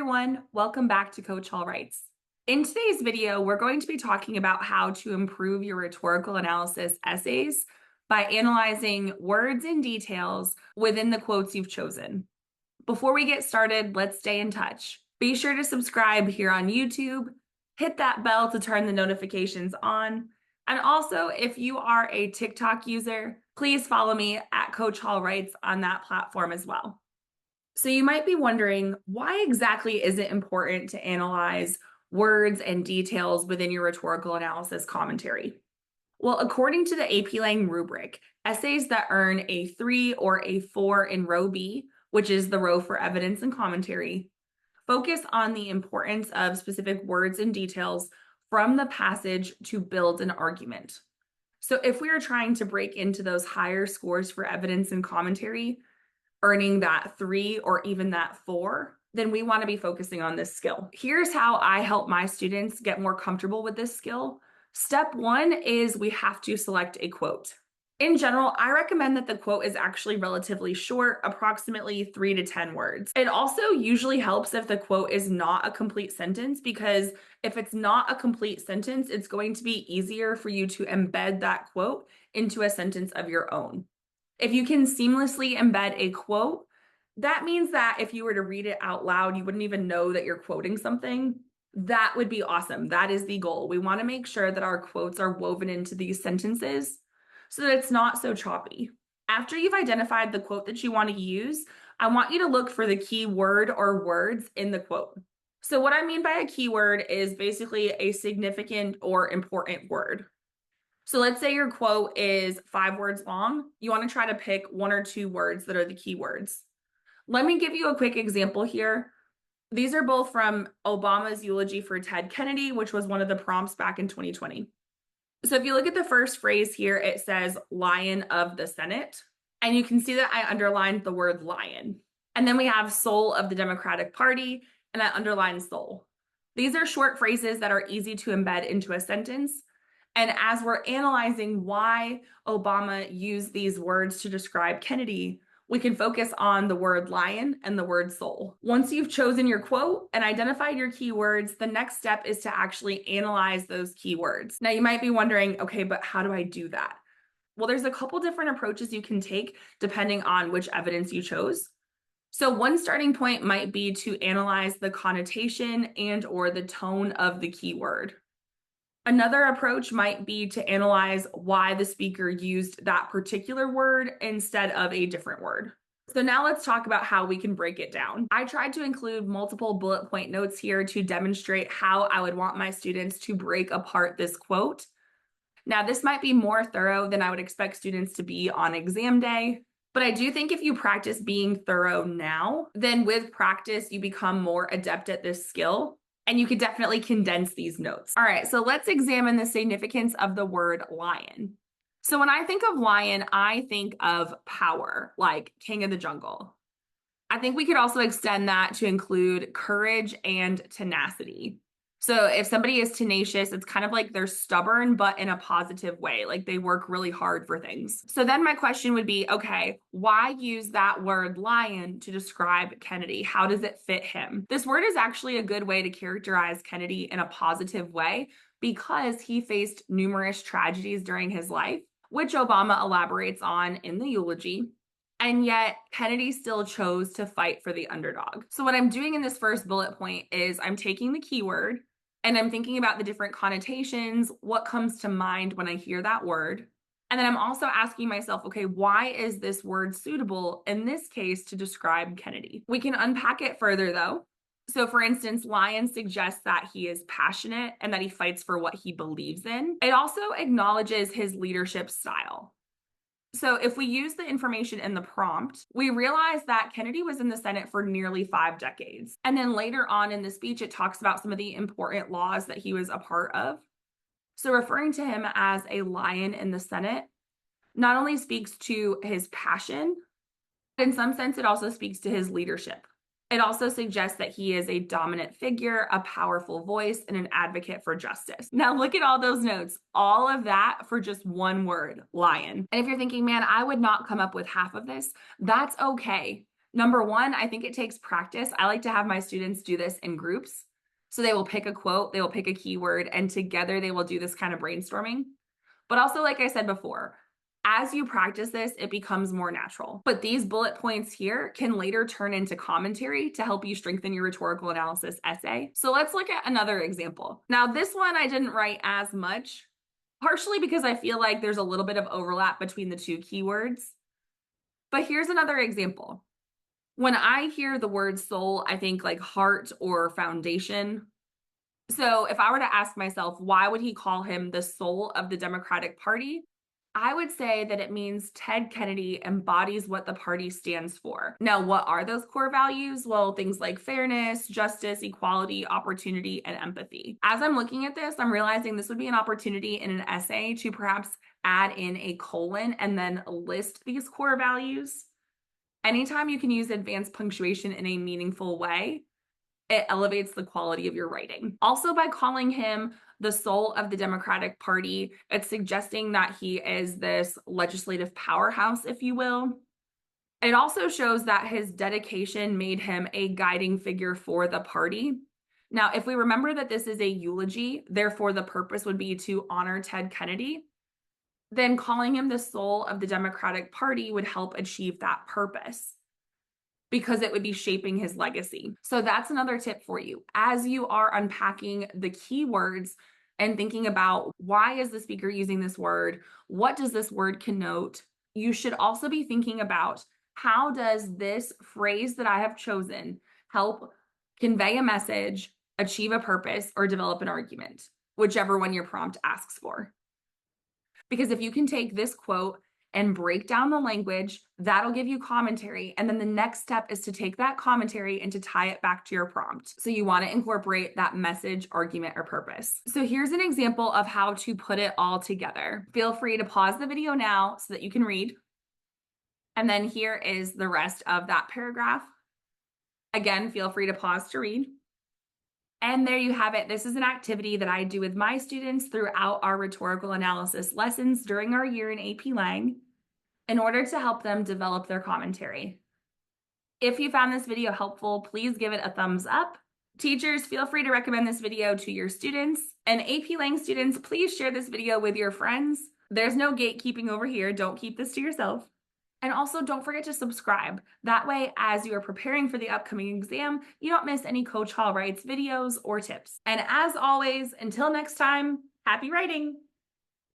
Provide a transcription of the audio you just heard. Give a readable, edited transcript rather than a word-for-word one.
everyone, welcome back to Coach Hall Writes. In today's video, we're going to be talking about how to improve your rhetorical analysis essays by analyzing words and details within the quotes you've chosen. Before we get started, let's stay in touch. Be sure to subscribe here on YouTube, hit that bell to turn the notifications on, and also if you are a TikTok user, please follow me at Coach Hall Writes on that platform as well. So you might be wondering, why exactly is it important to analyze words and details within your rhetorical analysis commentary? Well, according to the AP Lang rubric, essays that earn a 3 or a 4 in row B, which is the row for evidence and commentary, focus on the importance of specific words and details from the passage to build an argument. So if we are trying to break into those higher scores for evidence and commentary, earning that 3 or even that 4, then we want to be focusing on this skill. Here's how I help my students get more comfortable with this skill. Step 1 is we have to select a quote. In general, I recommend that the quote is actually relatively short, approximately 3 to 10 words. It also usually helps if the quote is not a complete sentence, because if it's not a complete sentence, it's going to be easier for you to embed that quote into a sentence of your own. If you can seamlessly embed a quote, that means that if you were to read it out loud, you wouldn't even know that you're quoting something. That would be awesome. That is the goal. We want to make sure that our quotes are woven into these sentences so that it's not so choppy. After you've identified the quote that you want to use, I want you to look for the key word or words in the quote. So what I mean by a keyword is basically a significant or important word. So let's say your quote is 5 words long. You want to try to pick 1 or 2 words that are the key words. Let me give you a quick example here. These are both from Obama's eulogy for Ted Kennedy, which was one of the prompts back in 2020. So if you look at the first phrase here, it says Lion of the Senate. And you can see that I underlined the word lion. And then we have soul of the Democratic Party, and I underlined soul. These are short phrases that are easy to embed into a sentence. And as we're analyzing why Obama used these words to describe Kennedy, we can focus on the word lion and the word soul. Once you've chosen your quote and identified your keywords, the next step is to actually analyze those keywords. Now you might be wondering, okay, but how do I do that? Well, there's a couple different approaches you can take depending on which evidence you chose. So one starting point might be to analyze the connotation and or the tone of the keyword. Another approach might be to analyze why the speaker used that particular word instead of a different word. So now let's talk about how we can break it down. I tried to include multiple bullet point notes here to demonstrate how I would want my students to break apart this quote. Now, this might be more thorough than I would expect students to be on exam day, but I do think if you practice being thorough now, then with practice, you become more adept at this skill. And you could definitely condense these notes. All right, so let's examine the significance of the word lion. So when I think of lion, I think of power, like king of the jungle. I think we could also extend that to include courage and tenacity. So if somebody is tenacious, it's kind of like they're stubborn, but in a positive way, like they work really hard for things. So then my question would be, okay, why use that word lion to describe Kennedy? How does it fit him? This word is actually a good way to characterize Kennedy in a positive way because he faced numerous tragedies during his life, which Obama elaborates on in the eulogy. And yet Kennedy still chose to fight for the underdog. So what I'm doing in this first bullet point is I'm taking the keyword and I'm thinking about the different connotations, what comes to mind when I hear that word. And then I'm also asking myself, okay, why is this word suitable in this case to describe Kennedy? We can unpack it further though. So for instance, lion suggests that he is passionate and that he fights for what he believes in. It also acknowledges his leadership style. So if we use the information in the prompt, we realize that Kennedy was in the Senate for nearly 5 decades. And then later on in the speech, it talks about some of the important laws that he was a part of. So referring to him as a lion in the Senate not only speaks to his passion, but in some sense, it also speaks to his leadership. It also suggests that he is a dominant figure, a powerful voice, and an advocate for justice. Now look at all those notes, all of that for just one word, lion. And if you're thinking, man, I would not come up with half of this, that's okay. Number one, I think it takes practice. I like to have my students do this in groups. So they will pick a quote, they will pick a keyword, and together they will do this kind of brainstorming. But also, like I said before, as you practice this, it becomes more natural. But these bullet points here can later turn into commentary to help you strengthen your rhetorical analysis essay. So let's look at another example. Now, this one I didn't write as much, partially because I feel like there's a little bit of overlap between the two keywords. But here's another example. When I hear the word soul, I think like heart or foundation. So if I were to ask myself, why would he call him the soul of the Democratic Party? I would say that it means Ted Kennedy embodies what the party stands for. Now, what are those core values? Well, things like fairness, justice, equality, opportunity, and empathy. As I'm looking at this, I'm realizing this would be an opportunity in an essay to perhaps add in a colon and then list these core values. Anytime you can use advanced punctuation in a meaningful way, it elevates the quality of your writing. Also, by calling him the soul of the Democratic Party, it's suggesting that he is this legislative powerhouse, if you will. It also shows that his dedication made him a guiding figure for the party. Now, if we remember that this is a eulogy, therefore the purpose would be to honor Ted Kennedy, then calling him the soul of the Democratic Party would help achieve that purpose, because it would be shaping his legacy. So that's another tip for you. As you are unpacking the keywords and thinking about why is the speaker using this word? What does this word connote? You should also be thinking about, how does this phrase that I have chosen help convey a message, achieve a purpose, or develop an argument, whichever one your prompt asks for. Because if you can take this quote and break down the language, that'll give you commentary. And then the next step is to take that commentary and to tie it back to your prompt. So you want to incorporate that message, argument, or purpose. So here's an example of how to put it all together. Feel free to pause the video now so that you can read. And then here is the rest of that paragraph. Again, feel free to pause to read. And there you have it. This is an activity that I do with my students throughout our rhetorical analysis lessons during our year in AP Lang in order to help them develop their commentary. If you found this video helpful, please give it a thumbs up. Teachers, feel free to recommend this video to your students. And AP Lang students, please share this video with your friends. There's no gatekeeping over here. Don't keep this to yourself. And also don't forget to subscribe. That way, as you are preparing for the upcoming exam, you don't miss any Coach Hall Writes videos or tips. And as always, until next time, happy writing!